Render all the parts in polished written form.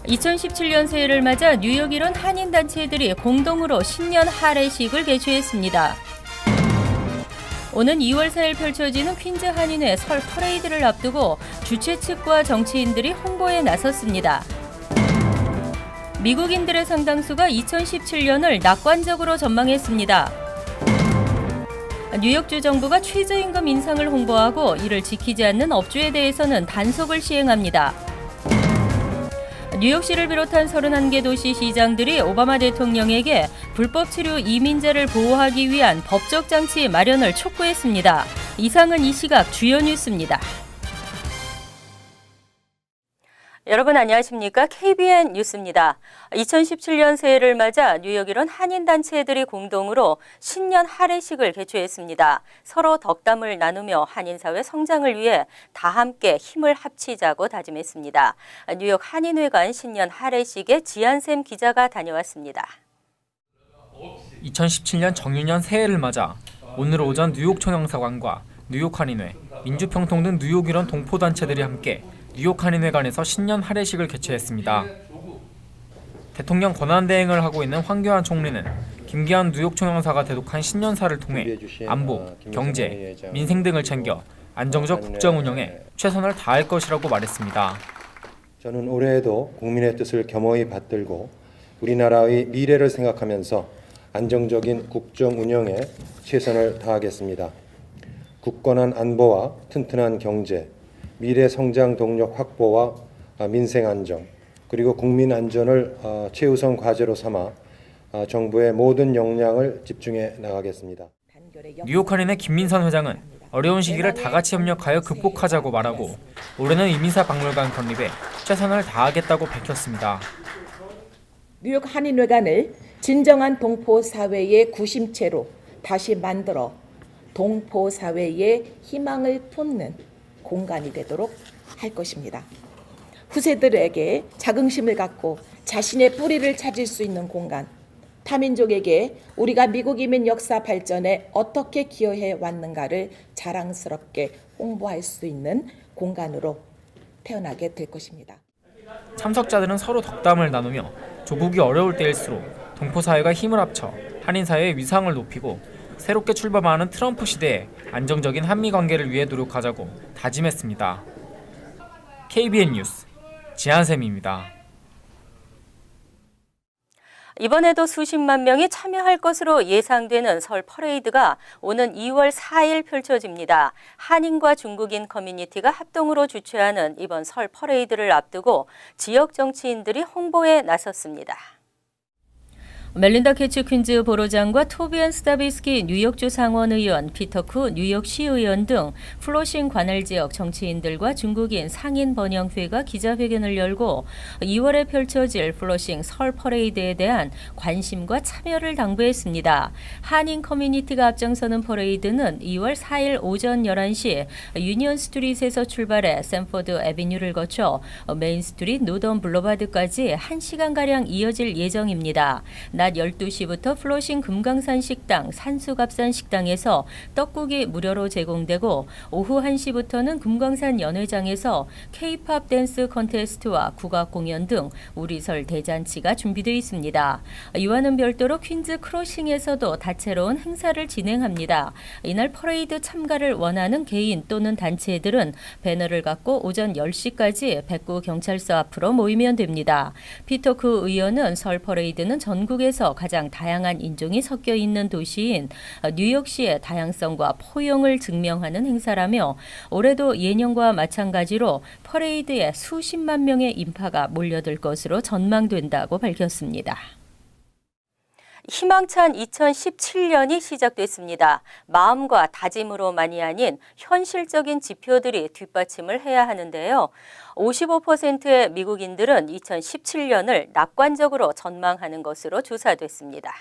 2017년 새해를 맞아 뉴욕 이런 한인단체들이 공동으로 신년 할애식을 개최했습니다. 오는 2월 4일 펼쳐지는 퀸즈 한인회 설 퍼레이드를 앞두고 주최 측과 정치인들이 홍보에 나섰습니다. 미국인들의 상당수가 2017년을 낙관적으로 전망했습니다. 뉴욕주 정부가 최저임금 인상을 홍보하고 이를 지키지 않는 업주에 대해서는 단속을 시행합니다. 뉴욕시를 비롯한 31개 도시 시장들이 오바마 대통령에게 불법 체류 이민자를 보호하기 위한 법적 장치 마련을 촉구했습니다. 이상은 이 시각 주요 뉴스입니다. 여러분 안녕하십니까? KBN 뉴스입니다. 2017년 새해를 맞아 뉴욕 이런 한인단체들이 공동으로 신년 할애식을 개최했습니다. 서로 덕담을 나누며 한인사회 성장을 위해 다 함께 힘을 합치자고 다짐했습니다. 뉴욕 한인회관 신년 할애식에 지한샘 기자가 다녀왔습니다. 2017년 정유년 새해를 맞아 오늘 오전 뉴욕 총영사관과 뉴욕 한인회, 민주평통 등 뉴욕 이런 동포단체들이 함께 뉴욕 한인회관에서 신년 할애식을 개최했습니다. 대통령 권한대행을 하고 있는 황교안 총리는 김기현 뉴욕 총영사가 대독한 신년사를 통해 안보, 경제, 민생 등을 챙겨 안정적 국정 운영에 최선을 다할 것이라고 말했습니다. 저는 올해에도 국민의 뜻을 겸허히 받들고 우리나라의 미래를 생각하면서 안정적인 국정 운영에 최선을 다하겠습니다. 굳건한 안보와 튼튼한 경제, 미래 성장 동력 확보와 민생 안정, 그리고 국민 안전을 최우선 과제로 삼아 정부의 모든 역량을 집중해 나가겠습니다. 뉴욕 한인회 김민선 회장은 어려운 시기를 다 같이 협력하여 극복하자고 말하고 올해는 이민사 박물관 건립에 최선을 다하겠다고 밝혔습니다. 뉴욕 한인회관을 진정한 동포 사회의 구심체로 다시 만들어 동포 사회의 희망을 돋는 공간이 되도록 할 것입니다. 후세들에게 자긍심을 갖고 자신의 뿌리를 찾을 수 있는 공간, 타민족에게 우리가 미국 이민 역사 발전에 어떻게 기여해 왔는가를 자랑스럽게 홍보할 수 있는 공간으로 태어나게 될 것입니다. 참석자들은 서로 덕담을 나누며 조국이 어려울 때일수록 동포 사회가 힘을 합쳐 한인 사회의 위상을 높이고 새롭게 출범하는 트럼프 시대에 안정적인 한미 관계를 위해 노력하자고 다짐했습니다. KBN 뉴스 지한샘입니다. 이번에도 수십만 명이 참여할 것으로 예상되는 설 퍼레이드가 오는 2월 4일 펼쳐집니다. 한인과 중국인 커뮤니티가 합동으로 주최하는 이번 설 퍼레이드를 앞두고 지역 정치인들이 홍보에 나섰습니다. 멜린다 캐치 퀸즈 보로장과 토비안 스타비스키 뉴욕주 상원의원, 피터 쿠 뉴욕시의원 등 플로싱 관할 지역 정치인들과 중국인 상인 번영회가 기자회견을 열고 2월에 펼쳐질 플로싱 설 퍼레이드에 대한 관심과 참여를 당부했습니다. 한인 커뮤니티가 앞장서는 퍼레이드는 2월 4일 오전 11시 유니언 스트릿에서 출발해 샌포드 애비뉴를 거쳐 메인 스트릿 노던 블로바드까지 1시간가량 이어질 예정입니다. 낮 12시부터 플로싱 금강산 식당 산수갑산 식당에서 떡국이 무료로 제공되고 오후 1시부터는 금강산 연회장에서 K-팝 댄스 컨테스트와 국악 공연 등 우리설 대잔치가 준비되어 있습니다. 이와는 별도로 퀸즈 크로싱에서도 다채로운 행사를 진행합니다. 이날 퍼레이드 참가를 원하는 개인 또는 단체들은 배너를 갖고 오전 10시까지 백구 경찰서 앞으로 모이면 됩니다. 피터 크 의원은 설 퍼레이드는 전국에서 가장 다양한 인종이 섞여 있는 도시인 뉴욕시의 다양성과 포용을 증명하는 행사라며 올해도 예년과 마찬가지로 퍼레이드에 수십만 명의 인파가 몰려들 것으로 전망된다고 밝혔습니다. 희망찬 2017년이 시작됐습니다. 마음과 다짐으로만이 아닌 현실적인 지표들이 뒷받침을 해야 하는데요. 55%의 미국인들은 2017년을 낙관적으로 전망하는 것으로 조사됐습니다.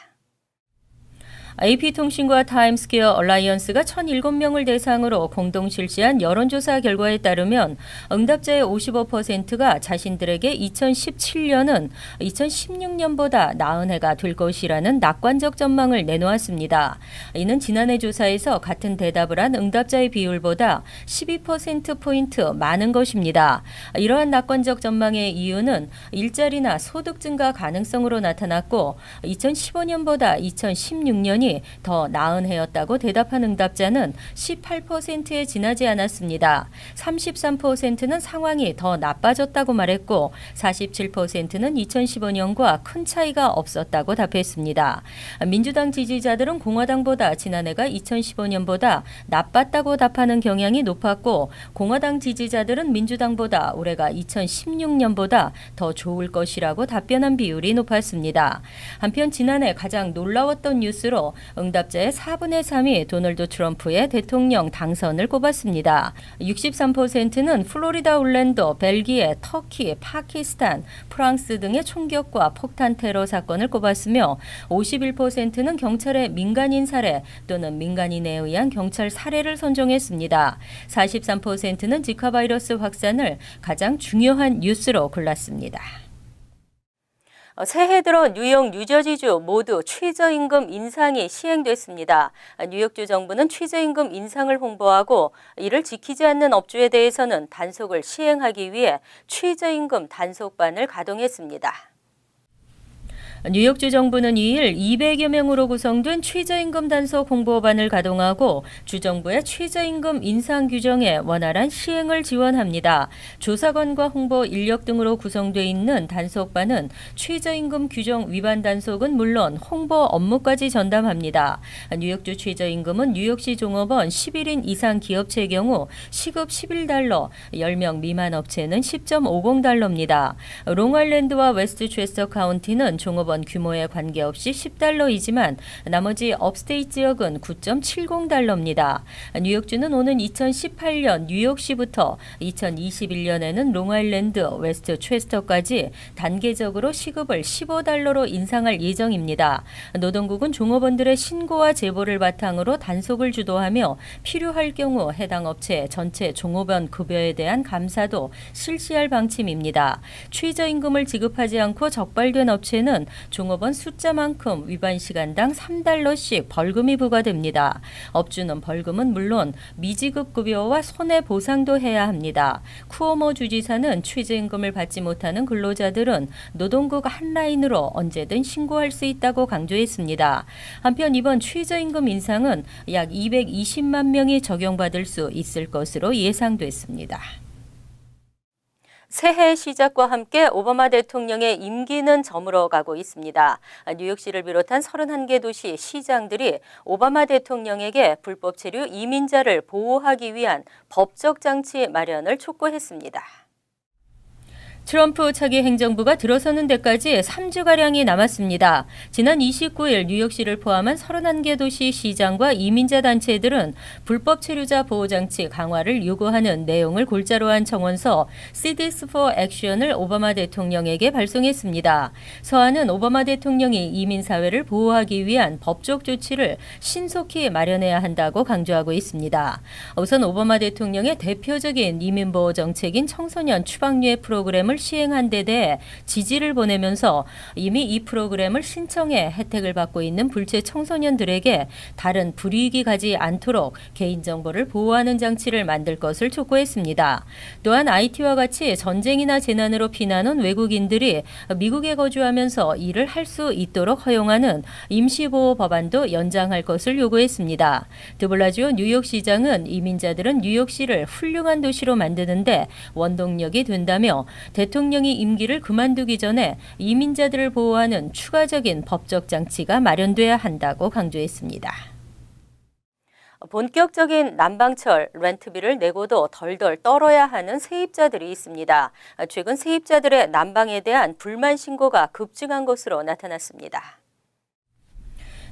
AP통신과 타임스퀘어 얼라이언스가 1,007명을 대상으로 공동 실시한 여론조사 결과에 따르면 응답자의 55%가 자신들에게 2017년은 2016년보다 나은 해가 될 것이라는 낙관적 전망을 내놓았습니다. 이는 지난해 조사에서 같은 대답을 한 응답자의 비율보다 12%포인트 많은 것입니다. 이러한 낙관적 전망의 이유는 일자리나 소득 증가 가능성으로 나타났고 2015년보다 2016년이 더 나은 해였다고 대답한 응답자는 18%에 지나지 않았습니다. 33%는 상황이 더 나빠졌다고 말했고 47%는 2015년과 큰 차이가 없었다고 답했습니다. 민주당 지지자들은 공화당보다 지난해가 2015년보다 나빴다고 답하는 경향이 높았고 공화당 지지자들은 민주당보다 올해가 2016년보다 더 좋을 것이라고 답변한 비율이 높았습니다. 한편 지난해 가장 놀라웠던 뉴스로 응답자의 4분의 3이 도널드 트럼프의 대통령 당선을 꼽았습니다. 63%는 플로리다 올랜도, 벨기에, 터키, 파키스탄, 프랑스 등의 총격과 폭탄 테러 사건을 꼽았으며 51%는 경찰의 민간인 살해 또는 민간인에 의한 경찰 살해를 선정했습니다. 43%는 지카 바이러스 확산을 가장 중요한 뉴스로 골랐습니다. 새해 들어 뉴욕, 뉴저지주 모두 최저임금 인상이 시행됐습니다. 뉴욕주 정부는 최저임금 인상을 홍보하고 이를 지키지 않는 업주에 대해서는 단속을 시행하기 위해 최저임금 단속반을 가동했습니다. 뉴욕주 정부는 2일 200여 명으로 구성된 최저임금 단속 홍보반을 가동하고 주정부의 최저임금 인상 규정의 원활한 시행을 지원합니다. 조사관과 홍보 인력 등으로 구성돼 있는 단속반은 최저임금 규정 위반 단속은 물론 홍보 업무까지 전담합니다. 뉴욕주 최저임금은 뉴욕시 종업원 11인 이상 기업체의 경우 시급 $11, 10명 미만 업체는 $10.50입니다. 롱아일랜드와 웨스트체스터 카운티는 종업원 규모에 관계없이 $10이지만 나머지 업스테이트 지역은 $9.70입니다. 뉴욕주는 오는 2018년 뉴욕시부터 2021년에는 롱아일랜드, 웨스트체스터까지 단계적으로 시급을 $15로 인상할 예정입니다. 노동국은 종업원들의 신고와 제보를 바탕으로 단속을 주도하며 필요할 경우 해당 업체 전체 종업원 급여에 대한 감사도 실시할 방침입니다. 최저임금을 지급하지 않고 적발된 업체는 종업원 숫자만큼 위반 시간당 $3씩 벌금이 부과됩니다. 업주는 벌금은 물론 미지급 급여와 손해보상도 해야 합니다. 쿠오모 주지사는 최저임금을 받지 못하는 근로자들은 노동국 한라인으로 언제든 신고할 수 있다고 강조했습니다. 한편 이번 최저임금 인상은 약 220만 명이 적용받을 수 있을 것으로 예상됐습니다. 새해 시작과 함께 오바마 대통령의 임기는 저물어가고 있습니다. 뉴욕시를 비롯한 31개 도시 시장들이 오바마 대통령에게 불법 체류 이민자를 보호하기 위한 법적 장치 마련을 촉구했습니다. 트럼프 차기 행정부가 들어서는 데까지 3주가량이 남았습니다. 지난 29일 뉴욕시를 포함한 31개 도시 시장과 이민자 단체들은 불법 체류자 보호장치 강화를 요구하는 내용을 골자로 한 청원서 Cities for Action을 오바마 대통령에게 발송했습니다. 서한은 오바마 대통령이 이민사회를 보호하기 위한 법적 조치를 신속히 마련해야 한다고 강조하고 있습니다. 우선 오바마 대통령의 대표적인 이민보호 정책인 청소년 추방유예 프로그램을 시행한 데 대해 지지를 보내면서 이미 이 프로그램을 신청해 혜택을 받고 있는 불체 청소년들에게 다른 불이익이 가지 않도록 개인정보를 보호하는 장치를 만들 것을 촉구했습니다. 또한 IT와 같이 전쟁이나 재난으로 피난 온 외국인들이 미국에 거주하면서 일을 할 수 있도록 허용하는 임시보호 법안도 연장할 것을 요구했습니다. 드블라지오 뉴욕시장은 이민자들은 뉴욕시를 훌륭한 도시로 만드는데 원동력이 된다며 대통령이 임기를 그만두기 전에 이민자들을 보호하는 추가적인 법적 장치가 마련돼야 한다고 강조했습니다. 본격적인 난방철 렌트비를 내고도 덜덜 떨어야 하는 세입자들이 있습니다. 최근 세입자들의 난방에 대한 불만 신고가 급증한 것으로 나타났습니다.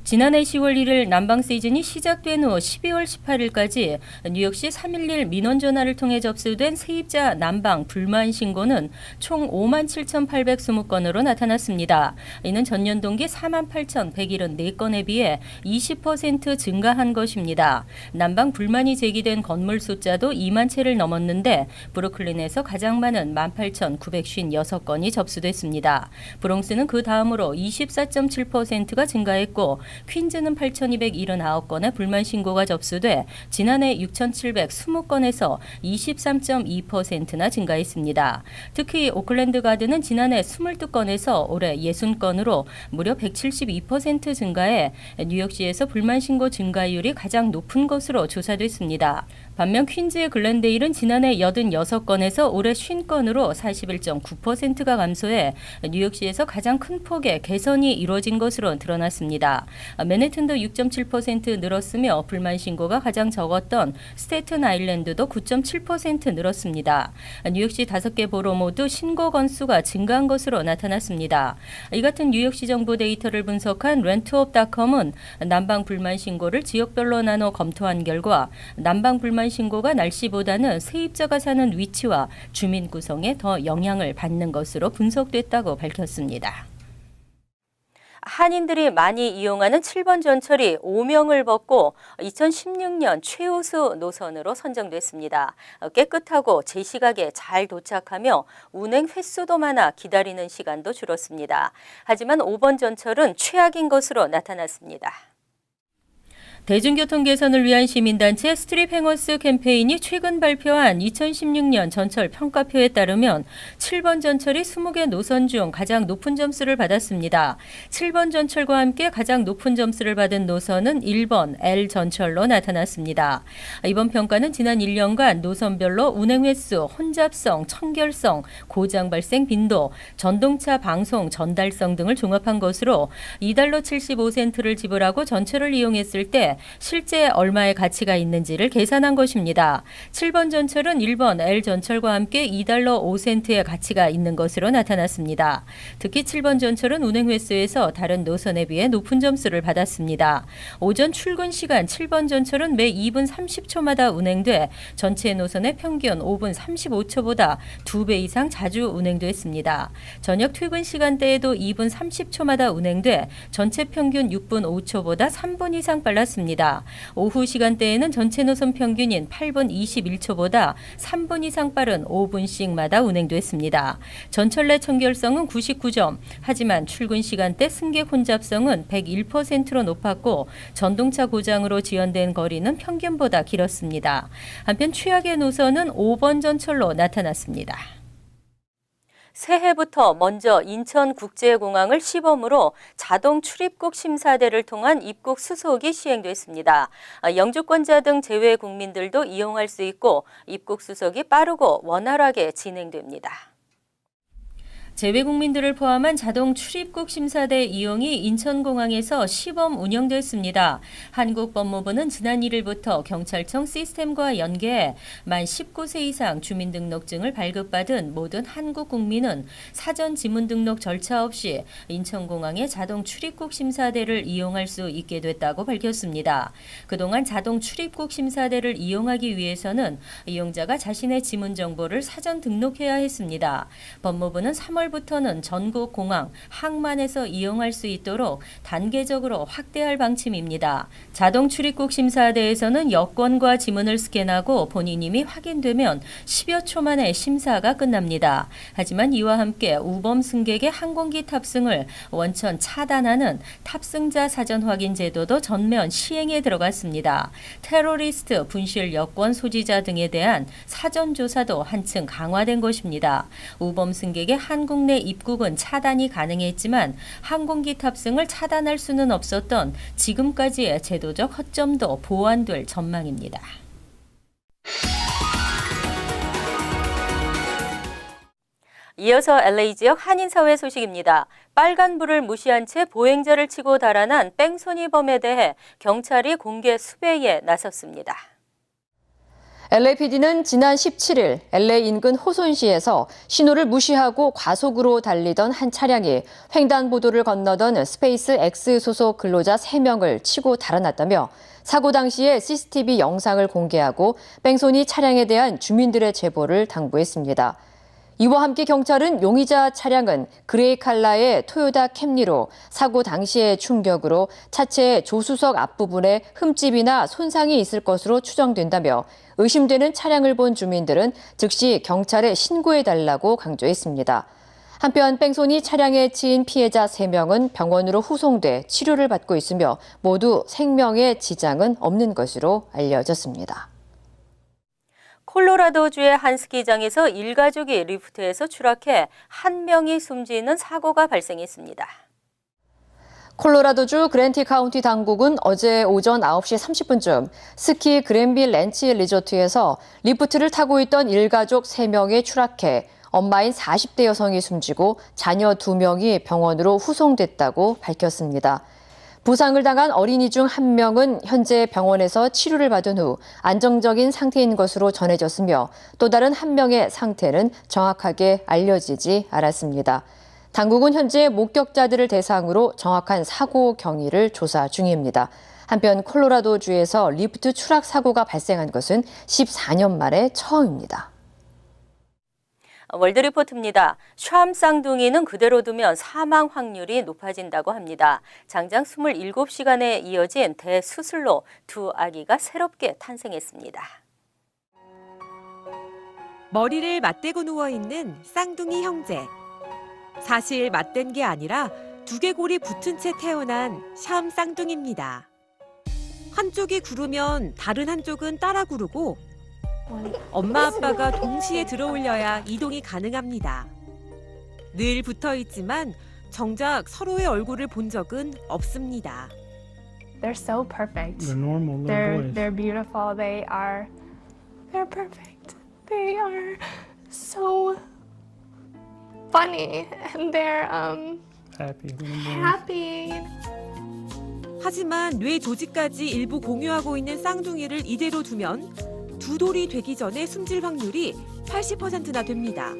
지난해 10월 1일 난방 시즌이 시작된 후 12월 18일까지 뉴욕시 311 민원 전화를 통해 접수된 세입자 난방 불만 신고는 총 57,820건으로 나타났습니다. 이는 전년 동기 48,174건에 비해 20% 증가한 것입니다. 난방 불만이 제기된 건물 숫자도 2만 채를 넘었는데 브루클린에서 가장 많은 18,956건이 접수됐습니다. 브롱스는 그 다음으로 24.7%가 증가했고 퀸즈는 8,279건의 불만 신고가 접수돼 지난해 6,720건에서 23.2%나 증가했습니다. 특히 오클랜드 가드는 지난해 22건에서 올해 60건으로 무려 172% 증가해 뉴욕시에서 불만 신고 증가율이 가장 높은 것으로 조사됐습니다. 반면 퀸즈의 글렌데일은 지난해 86건에서 올해 50건으로 41.9%가 감소해 뉴욕시에서 가장 큰 폭의 개선이 이루어진 것으로 드러났습니다. 맨해튼도 6.7% 늘었으며 불만 신고가 가장 적었던 스테튼 아일랜드도 9.7% 늘었습니다. 뉴욕시 5개 보로 모두 신고 건수가 증가한 것으로 나타났습니다. 이 같은 뉴욕시 정보 데이터를 분석한 렌트업.com은 난방 불만 신고를 지역별로 나눠 검토한 결과 난방 불만 신고가 날씨보다는 세입자가 사는 위치와 주민 구성에 더 영향을 받는 것으로 분석됐다고 밝혔습니다. 한인들이 많이 이용하는 7번 전철이 오명을 벗고 2016년 최우수 노선으로 선정됐습니다. 깨끗하고 제 시각에 잘 도착하며 운행 횟수도 많아 기다리는 시간도 줄었습니다. 하지만 5번 전철은 최악인 것으로 나타났습니다. 대중교통 개선을 위한 시민단체 스트립 행어스 캠페인이 최근 발표한 2016년 전철 평가표에 따르면 7번 전철이 20개 노선 중 가장 높은 점수를 받았습니다. 7번 전철과 함께 가장 높은 점수를 받은 노선은 1번 L 전철로 나타났습니다. 이번 평가는 지난 1년간 노선별로 운행 횟수, 혼잡성, 청결성, 고장 발생 빈도, 전동차 방송 전달성 등을 종합한 것으로 $2 75센트를 지불하고 전철을 이용했을 때 실제 얼마의 가치가 있는지를 계산한 것입니다. 7번 전철은 1번 L 전철과 함께 $2 5센트의 가치가 있는 것으로 나타났습니다. 특히 7번 전철은 운행 횟수에서 다른 노선에 비해 높은 점수를 받았습니다. 오전 출근 시간 7번 전철은 매 2분 30초마다 운행돼 전체 노선의 평균 5분 35초보다 2배 이상 자주 운행됐습니다. 저녁 퇴근 시간대에도 2분 30초마다 운행돼 전체 평균 6분 5초보다 3분 이상 빨랐습니다. 오후 시간대에는 전체 노선 평균인 8분 21초보다 3분 이상 빠른 5분씩마다 운행됐습니다. 전철 내 청결성은 99점, 하지만 출근 시간대 승객 혼잡성은 101%로 높았고 전동차 고장으로 지연된 거리는 평균보다 길었습니다. 한편 최악의 노선은 5번 전철로 나타났습니다. 새해부터 먼저 인천국제공항을 시범으로 자동 출입국 심사대를 통한 입국 수속이 시행됐습니다. 영주권자 등 제외 국민들도 이용할 수 있고 입국 수속이 빠르고 원활하게 진행됩니다. 제외 국민들을 포함한 자동 출입국 심사대 이용이 인천공항에서 시범 운영됐습니다. 한국법무부는 지난 1일부터 경찰청 시스템과 연계해 만 19세 이상 주민등록증을 발급받은 모든 한국 국민은 사전 지문 등록 절차 없이 인천공항의 자동 출입국 심사대를 이용할 수 있게 됐다고 밝혔습니다. 그동안 자동 출입국 심사대를 이용하기 위해서는 이용자가 자신의 지문 정보를 사전 등록해야 했습니다. 법무부는 3월부터는 전국 공항, 항만에서 이용할 수 있도록 단계적으로 확대할 방침입니다. 자동 출입국 심사대에서는 여권과 지문을 스캔하고 본인 이미 확인되면 10여 초 만에 심사가 끝납니다. 하지만 이와 함께 우범 승객의 항공기 탑승을 원천 차단하는 탑승자 사전 확인 제도도 전면 시행에 들어갔습니다. 테러리스트, 분실 여권 소지자 등에 대한 사전 조사도 한층 강화된 것입니다. 우범 승객의 한국 내 입국은 차단이 가능했지만 항공기 탑승을 차단할 수는 없었던 지금까지의 제도적 허점도 보완될 전망입니다. 이어서 LA 지역 한인사회 소식입니다. 빨간불을 무시한 채 보행자를 치고 달아난 뺑소니범에 대해 경찰이 공개 수배에 나섰습니다. LAPD는 지난 17일 LA 인근 호손시에서 신호를 무시하고 과속으로 달리던 한 차량이 횡단보도를 건너던 스페이스 X 소속 근로자 3명을 치고 달아났다며 사고 당시의 CCTV 영상을 공개하고 뺑소니 차량에 대한 주민들의 제보를 당부했습니다. 이와 함께 경찰은 용의자 차량은 그레이 컬러의 토요타 캠리로 사고 당시의 충격으로 차체의 조수석 앞부분에 흠집이나 손상이 있을 것으로 추정된다며 의심되는 차량을 본 주민들은 즉시 경찰에 신고해달라고 강조했습니다. 한편 뺑소니 차량에 치인 피해자 3명은 병원으로 후송돼 치료를 받고 있으며 모두 생명에 지장은 없는 것으로 알려졌습니다. 콜로라도주의 한 스키장에서 일가족이 리프트에서 추락해 한 명이 숨지는 사고가 발생했습니다. 콜로라도주 그랜티 카운티 당국은 어제 오전 9시 30분쯤 스키 그랜빌 렌치 리조트에서 리프트를 타고 있던 일가족 3명이 추락해 엄마인 40대 여성이 숨지고 자녀 2명이 병원으로 후송됐다고 밝혔습니다. 부상을 당한 어린이 중 1명은 현재 병원에서 치료를 받은 후 안정적인 상태인 것으로 전해졌으며 또 다른 1명의 상태는 정확하게 알려지지 않았습니다. 당국은 현재 목격자들을 대상으로 정확한 사고 경위를 조사 중입니다. 한편 콜로라도주에서 리프트 추락 사고가 발생한 것은 14년 만에 처음입니다. 월드리포트입니다. 샴 쌍둥이는 그대로 두면 사망 확률이 높아진다고 합니다. 장장 27시간에 이어진 대수술로 두 아기가 새롭게 탄생했습니다. 머리를 맞대고 누워있는 쌍둥이 형제. 사실 맞댄 게 아니라 두개골이 붙은 채 태어난 샴 쌍둥이입니다. 한쪽이 구르면 다른 한쪽은 따라 구르고 엄마 아빠가 동시에 들어올려야 이동이 가능합니다. 늘 붙어있지만 정작 서로의 얼굴을 본 적은 없습니다. They're so perfect. They're normal little boys. They're beautiful. They're perfect. They are so funny and they're Happy little boys. happy. 하지만 뇌 조직까지 일부 공유하고 있는 쌍둥이를 이대로 두면 두 돌이 되기 전에 숨질 확률이 80%나 됩니다.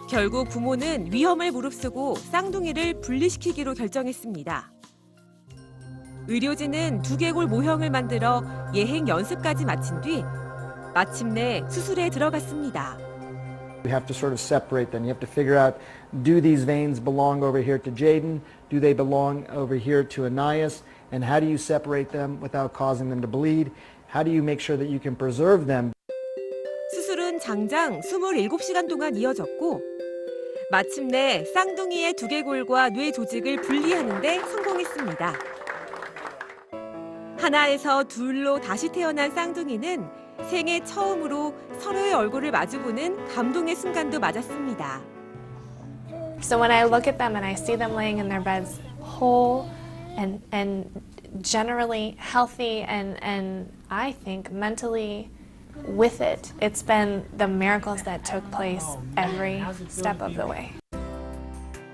결국 부모는 위험을 무릅쓰고 쌍둥이를 분리시키기로 결정했습니다. 의료진은 두개골 모형을 만들어 예행 연습까지 마친 뒤 마침내 수술에 들어갔습니다. You have to sort of separate them. You have to figure out, do these veins belong over here to Jaden? Do they belong over here to Anais? And how do you separate them without causing them to bleed? How do you make sure that you can preserve them? 수술은 장장 27시간 동안 이어졌고 마침내 쌍둥이의 두개골과 뇌 조직을 분리하는 데 성공했습니다. 하나에서 둘로 다시 태어난 쌍둥이는 생애 처음으로 서로의 얼굴을 마주보는 감동의 순간도 맞았습니다. So when I look at them and I see them laying in their beds whole and generally healthy and I think mentally with it, it's been the miracles that took place every step of the way.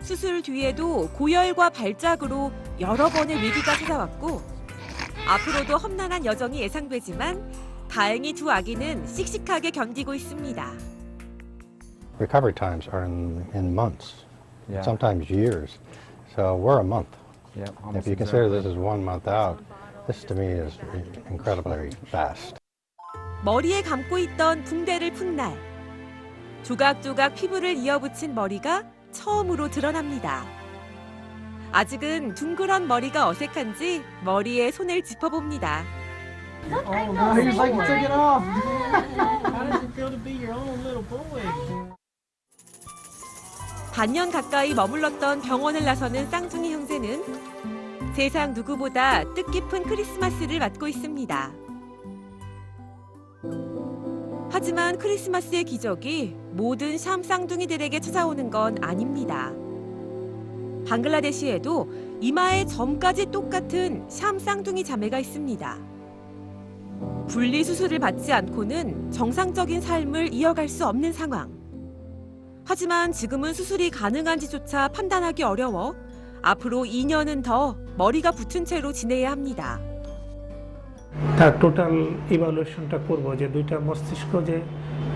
수술 뒤에도 고열과 발작으로 여러 번의 위기가 찾아왔고 앞으로도 험난한 여정이 예상되지만 다행히 두 아기는 씩씩하게 견디고 있습니다. Recovery times are in months, sometimes years. So we're a month. If you consider this as 1 month out, this to me is incredibly fast. 머리에 감고 있던 붕대를 푼 날, 조각조각 피부를 이어붙인 머리가 처음으로 드러납니다. 아직은 둥그런 머리가 어색한지 머리에 손을 짚어봅니다. Oh no, he's like you took it off. How does it feel to be your own little boy? 반년 가까이 머물렀던 병원을 나서는 쌍둥이 형제는 세상 누구보다 뜻깊은 크리스마스를 맞고 있습니다. 하지만 크리스마스의 기적이 모든 샴 쌍둥이들에게 찾아오는 건 아닙니다. 방글라데시에도 이마에 점까지 똑같은 샴 쌍둥이 자매가 있습니다. 분리수술을 받지 않고는 정상적인 삶을 이어갈 수 없는 상황. 하지만 지금은 수술이 가능한지조차 판단하기 어려워 앞으로 2년은 더 머리가 붙은 채로 지내야 합니다. তার টোটাল ইভালুয়েশনটা করব যে দুইটা মস্তিষ্ক যে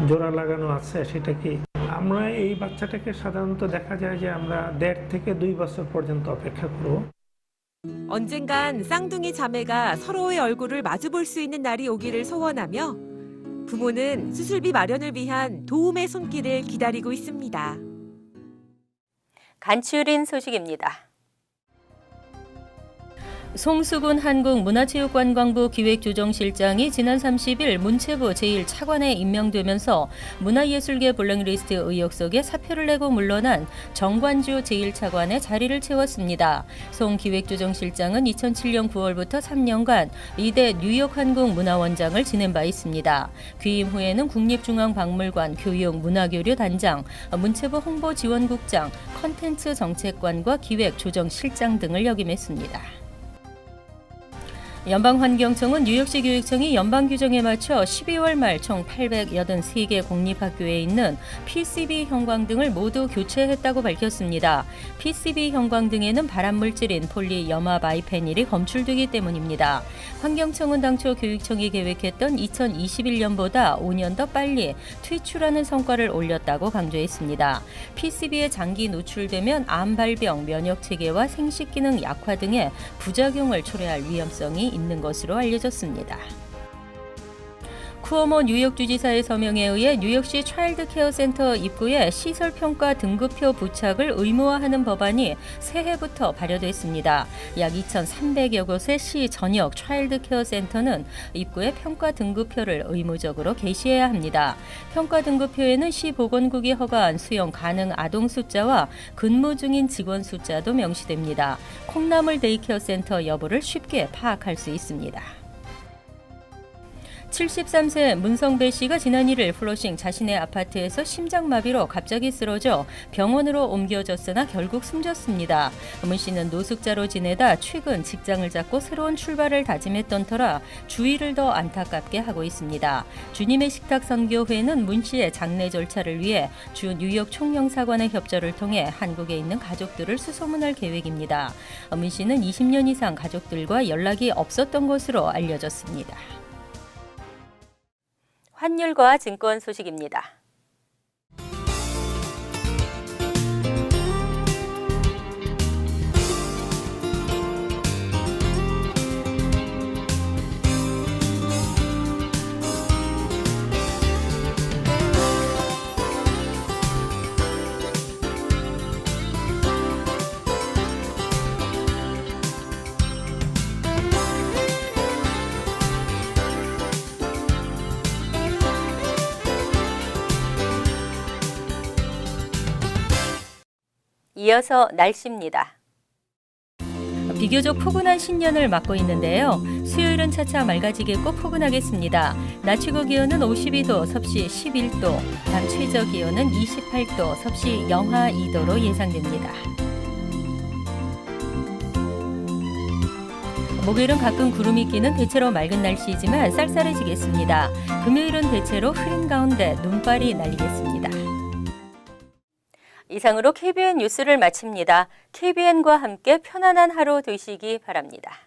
জোড়া লাগানো আছে সেটা কি। আমরা এই বাচ্চাটাকে সাধারণত দেখা যায় যে আমরা 1.5 থেকে 2 বছর পর্যন্ত অপেক্ষা করব। 언젠간 쌍둥이 자매가 서로의 얼굴을 마주볼 수 있는 날이 오기를 소원하며 부모는 수술비 마련을 위한 도움의 손길을 기다리고 있습니다. 간추린 소식입니다. 송수근 한국문화체육관광부 기획조정실장이 지난 30일 문체부 제1차관에 임명되면서 문화예술계 블랙리스트 의혹 속에 사표를 내고 물러난 정관주 제1차관의 자리를 채웠습니다. 송 기획조정실장은 2007년 9월부터 3년간 이대 뉴욕 한국문화원장을 지낸 바 있습니다. 귀임 후에는 국립중앙박물관 교육문화교류 단장, 문체부 홍보지원국장, 컨텐츠 정책관과 기획조정실장 등을 역임했습니다. 연방환경청은 뉴욕시 교육청이 연방 규정에 맞춰 12월 말 총 883개 공립학교에 있는 PCB 형광등을 모두 교체했다고 밝혔습니다. PCB 형광등에는 발암물질인 폴리염화바이페닐이 검출되기 때문입니다. 환경청은 당초 교육청이 계획했던 2021년보다 5년 더 빨리 퇴출하는 성과를 올렸다고 강조했습니다. PCB에 장기 노출되면 암 발병, 면역체계와 생식기능 약화 등의 부작용을 초래할 위험성이 있는 것으로 알려졌습니다. 쿠오모 뉴욕주지사의 서명에 의해 뉴욕시 차일드 케어 센터 입구에 시설평가 등급표 부착을 의무화하는 법안이 새해부터 발효됐습니다. 약 2,300여 곳의 시 전역 차일드 케어 센터는 입구에 평가 등급표를 의무적으로 게시해야 합니다. 평가 등급표에는 시 보건국이 허가한 수용 가능 아동 숫자와 근무 중인 직원 숫자도 명시됩니다. 콩나물 데이케어 센터 여부를 쉽게 파악할 수 있습니다. 73세 문성배 씨가 지난 1일 플러싱 자신의 아파트에서 심장마비로 갑자기 쓰러져 병원으로 옮겨졌으나 결국 숨졌습니다. 문 씨는 노숙자로 지내다 최근 직장을 잡고 새로운 출발을 다짐했던 터라 주의를 더 안타깝게 하고 있습니다. 주님의 식탁 선교회는 문 씨의 장례 절차를 위해 주 뉴욕 총영사관의 협조를 통해 한국에 있는 가족들을 수소문할 계획입니다. 문 씨는 20년 이상 가족들과 연락이 없었던 것으로 알려졌습니다. 환율과 증권 소식입니다. 이어서 날씨입니다. 비교적 포근한 신년을 맞고 있는데요. 수요일은 차차 맑아지겠고 포근하겠습니다. 낮 최고 기온은 52도, 섭씨 11도, 밤 최저 기온은 28도, 섭씨 영하 2도로 예상됩니다. 목요일은 가끔 구름이 끼는 대체로 맑은 날씨이지만 쌀쌀해지겠습니다. 금요일은 대체로 흐린 가운데 눈발이 날리겠습니다. 이상으로 KBN 뉴스를 마칩니다. KBN과 함께 편안한 하루 되시기 바랍니다.